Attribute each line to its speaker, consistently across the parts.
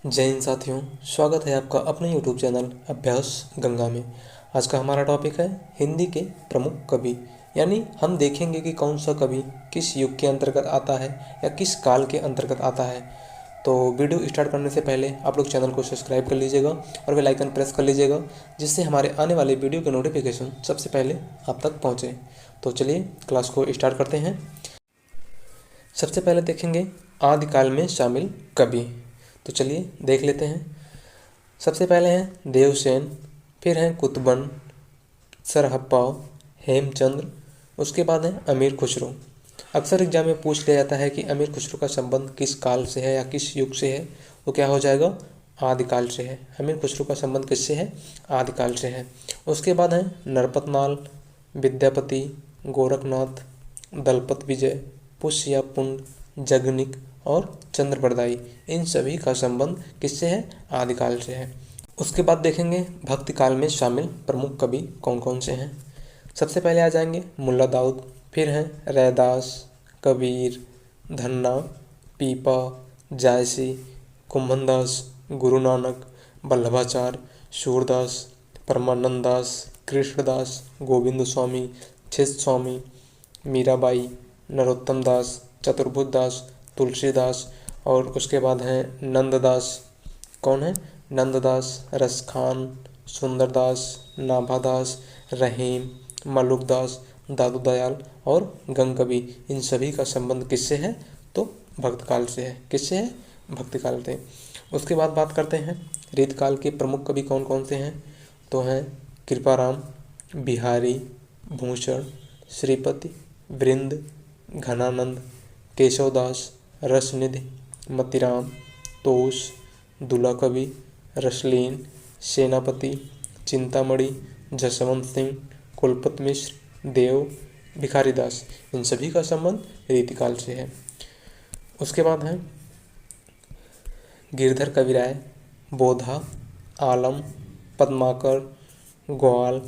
Speaker 1: जय हिंद साथियों, स्वागत है आपका अपने YouTube चैनल अभ्यास गंगा में। आज का हमारा टॉपिक है हिंदी के प्रमुख कवि। यानी हम देखेंगे कि कौन सा कवि किस युग के अंतर्गत आता है या किस काल के अंतर्गत आता है। तो वीडियो स्टार्ट करने से पहले आप लोग चैनल को सब्सक्राइब कर लीजिएगा और बेल आइकन प्रेस कर लीजिएगा, जिससे हमारे आने वाले वीडियो के नोटिफिकेशन सबसे पहले आप तक पहुँचे। तो चलिए क्लास को स्टार्ट करते हैं। सबसे पहले देखेंगे आदिकाल में शामिल कवि। तो चलिए देख लेते हैं। सबसे पहले हैं देवसेन, फिर हैं कुतुबन, सरहप्पा, हेमचंद्र, उसके बाद है अमीर खुसरो। अक्सर एग्जाम में पूछ लिया जाता है कि अमीर खुसरो का संबंध किस काल से है या किस युग से है। वो क्या हो जाएगा, आदिकाल से है। अमीर खुसरो का संबंध किससे है, आदिकाल से है। उसके बाद है नरपतनाल, विद्यापति, गोरखनाथ, दलपत विजय, पुष्य पुंड, जगनिक और चंद्रप्रदायी। इन सभी का संबंध किससे है, आदिकाल से है। उसके बाद देखेंगे भक्ति काल में शामिल प्रमुख कवि कौन कौन से हैं। सबसे पहले आ जाएंगे मुल्ला दाऊद, फिर हैं रैदास, कबीर, धन्ना, पीपा, जायसी, कुंभनदास, गुरु नानक, वल्लभाचार्य, सूरदास, परमानंद दास, कृष्णदास, गोविंद स्वामी, छित स्वामी, मीराबाई, नरोत्तम दास, चतुर्भुज दास, तुलसीदास और उसके बाद हैं नंददास। कौन है, नंददास, रसखान, सुंदरदास, नाभादास, रहीम, मलुकदास, दादू दयाल और गंगकवि। इन सभी का संबंध किससे है, तो भक्त काल से है। किससे है, भक्ति काल से। उसके बाद बात करते हैं रीतकाल के प्रमुख कवि कौन कौन से हैं। तो हैं कृपाराम, बिहारी, भूषण, श्रीपति, वृंद, घनानंद, केशवदास, रसनिधि, मतिराम, तोष, दुलाकवि, रसलीन, सेनापति, चिंतामणि, जसवंत सिंह, कुलपत मिश्र, देव, भिखारीदास। इन सभी का संबंध रीतिकाल से है। उसके बाद है गिरधर कविराय, बोधा, आलम, पद्माकर, ग्वाल,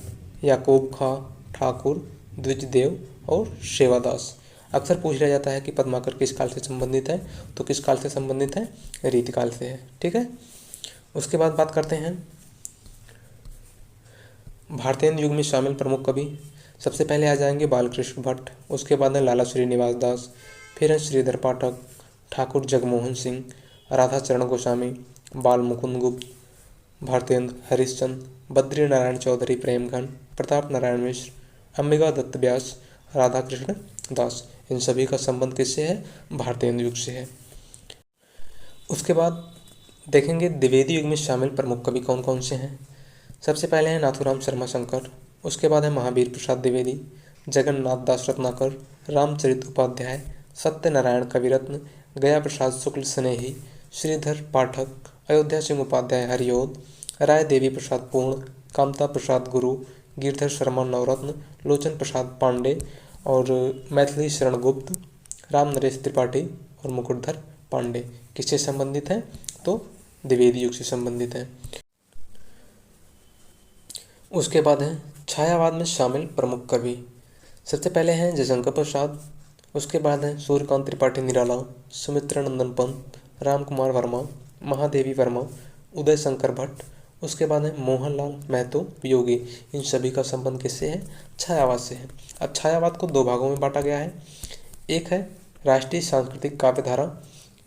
Speaker 1: याकूब खां, ठाकुर, द्विजदेव और सेवादास। अक्सर पूछ लिया जाता है कि पद्माकर किस काल से संबंधित है, तो किस काल से संबंधित है, रीतिकाल से है। ठीक है। उसके बाद बात करते हैं भारतीय युग में शामिल प्रमुख कवि। सबसे पहले आ जाएंगे बालकृष्ण भट्ट, उसके बाद है लाला श्रीनिवास दास, फिर है श्रीधर पाठक, ठाकुर जगमोहन सिंह, राधा चरण गोस्वामी, बाल मुकुंद गुप्त, भारतेंद्र हरिश्चंद्र, बद्री नारायण चौधरी प्रेमघन, प्रताप नारायण मिश्र, अंबिका दत्त व्यास, राधा कृष्ण दास। इन सभी का संबंध किससे है, भारतीय युग से है। उसके बाद देखेंगे द्विवेदी युग में शामिल प्रमुख कवि कौन कौन से हैं। सबसे पहले हैं नाथुराम शर्मा शंकर, उसके बाद है महावीर प्रसाद द्विवेदी, जगन्नाथ दास रत्नाकर, रामचरित उपाध्याय, सत्यनारायण कविरत्न, गया प्रसाद शुक्ल स्नेही, श्रीधर पाठक, अयोध्या सिंह उपाध्याय हरिओद, राय देवी प्रसाद पूर्ण, कामता प्रसाद गुरु, गिरधर शर्मा नवरत्न, लोचन प्रसाद पांडे और मैथिली शरण गुप्त, राम नरेश त्रिपाठी और मुकुटधर पांडे। किससे संबंधित हैं, तो द्विवेदी युग से संबंधित हैं। उसके बाद हैं छायावाद में शामिल प्रमुख कवि। सबसे पहले हैं जयशंकर प्रसाद, उसके बाद हैं सूर्यकांत त्रिपाठी निराला, सुमित्रा नंदन पंत, राम कुमार वर्मा, महादेवी वर्मा, उदय शंकर भट्ट, उसके बाद है मोहनलाल महतो योगी। इन सभी का संबंध किससे है, छायावाद से है। अब छायावाद को दो भागों में बांटा गया है। एक है राष्ट्रीय सांस्कृतिक काव्यधारा।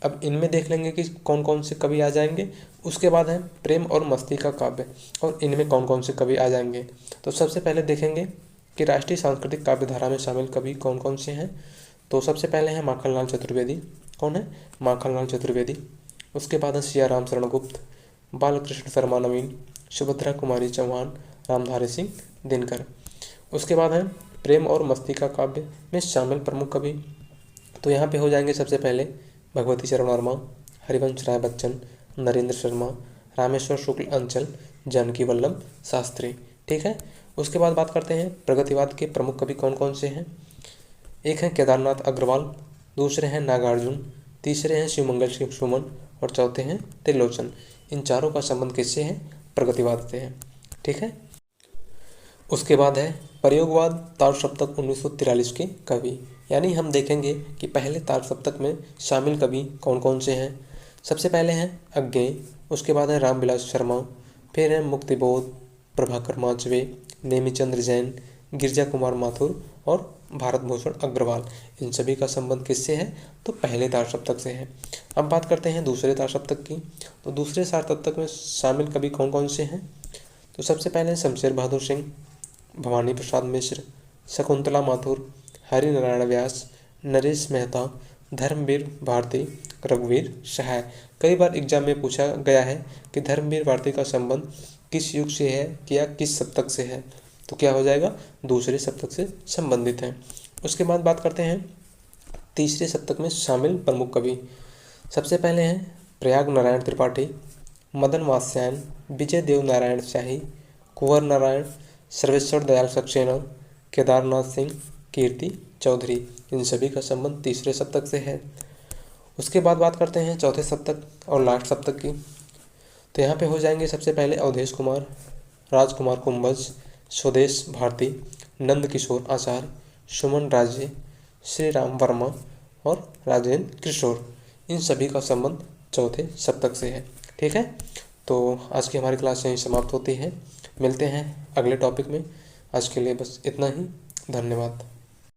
Speaker 1: अब इनमें देख लेंगे कि कौन कौन से कवि आ जाएंगे। उसके बाद है प्रेम और मस्ती का काव्य, और इनमें कौन कौन से कवि आ जाएंगे। तो सबसे पहले देखेंगे कि राष्ट्रीय सांस्कृतिक काव्यधारा में शामिल कवि कौन कौन से हैं। तो सबसे पहले हैं माखनलाल चतुर्वेदी। कौन है, माखनलाल चतुर्वेदी। उसके बाद है सियाराम शरण गुप्त, बालकृष्ण शर्मा नवीन, सुभद्रा कुमारी चौहान, रामधारी सिंह दिनकर। उसके बाद है प्रेम और मस्ती का काव्य में शामिल प्रमुख कवि। तो यहाँ पे हो जाएंगे सबसे पहले भगवती चरण वर्मा, हरिवंश राय बच्चन, नरेंद्र शर्मा, रामेश्वर शुक्ल अंचल, जानकी वल्लभ शास्त्री। ठीक है। उसके बाद बात करते हैं प्रगतिवाद के प्रमुख कवि कौन कौन से हैं। एक हैं केदारनाथ अग्रवाल, दूसरे हैं नागार्जुन, तीसरे हैं शिवमंगल सिंह सुमन और चौथे हैं त्रिलोचन। इन चारों का संबंध किससे है, प्रगतिवाद से है। ठीक है। उसके बाद है प्रयोगवाद तार सप्तक 1943 के कवि। यानी हम देखेंगे कि पहले तार सप्तक में शामिल कवि कौन कौन से हैं। सबसे पहले हैं अज्ञेय, उसके बाद है रामविलास शर्मा, फिर है मुक्तिबोध, प्रभाकर माचवे, नेमीचंद्र जैन, गिरजा कुमार माथुर और भारत भूषण अग्रवाल। इन सभी का संबंध किससे है? तो पहले तार सप्तक से है। अब बात करते हैं दूसरे तार सप्तक की। तो दूसरे तार सप्तक में शामिल कवि कौन कौन से हैं? तो सबसे पहले शमशेर बहादुर सिंह, भवानी प्रसाद मिश्र, शकुंतला माथुर, हरिनारायण व्यास, नरेश मेहता, धर्मवीर भारती, रघुवीर सहाय। कई बार एग्जाम में पूछा गया है कि धर्मवीर भारती का संबंध किस युग से है या किस सप्तक से है? तो क्या हो जाएगा? दूसरे सप्तक से संबंधित है। उसके बाद बात करते हैं तीसरे सप्तक में शामिल प्रमुख कवि। सबसे पहले हैं प्रयाग नारायण त्रिपाठी, मदन वात्स्यायन, विजय देव नारायण शाही, कुंवर नारायण, सर्वेश्वर दयाल सक्सेना, केदारनाथ सिंह, कीर्ति चौधरी। इन सभी का संबंध तीसरे सप्तक से है। उसके बाद बात करते हैं चौथे सप्तक और लास्ट सप्तक की। तो यहाँ पे हो जाएंगे सबसे पहले अवधेश कुमार, राजकुमार कुंभज, स्वदेश भारती, नंद किशोर आचार्य, सुमन राज्य, श्री राम वर्मा और राजेंद्र किशोर। इन सभी का संबंध चौथे सप्तक से है। ठीक है, तो आज की हमारी क्लास यहीं समाप्त होती है। मिलते हैं अगले टॉपिक में। आज के लिए बस इतना ही। धन्यवाद।